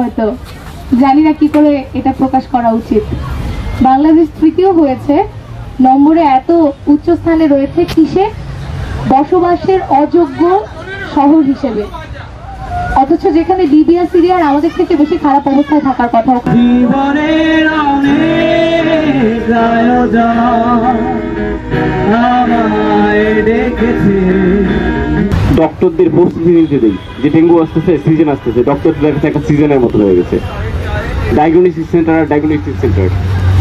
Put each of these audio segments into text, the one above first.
হয়তো জানি না কি করে এটা প্রকাশ করা উচিত। বাংলাদেশ তৃতীয় হয়েছে, নম্বরে এত উচ্চ স্থানে রয়েছে কিসে? বসবাসের অযোগ্য শহর হিসেবে, অথচ যেখানে লিবিয়া সিরিয়ার আমাদের থেকে বেশি খারাপ অবস্থায় থাকার কথা। জীবনের অনেক আয়োজন আমায় ডেকেছে। ডক্টরদের প্রস্তুতি নিতে দেই যে ডেঙ্গু আসতেছে, সিজন আসতেছে, ডক্টরদের কাছে একটা সিজনের মতো হয়ে গেছে। ডায়াগনস্টিক সেন্টার আর ডায়াগনস্টিক সেন্টার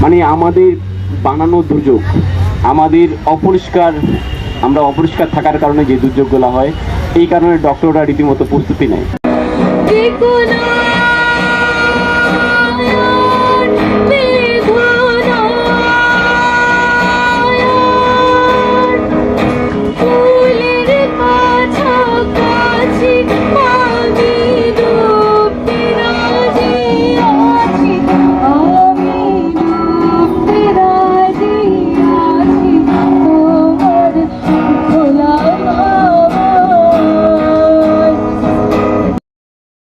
মানে আমাদের বানানো দুর্যোগ, আমাদের আমরা অপরিষ্কার থাকার কারণে যে দুর্যোগগুলো হয়, এই কারণে ডক্টররা রীতিমতো প্রস্তুতি নেয়।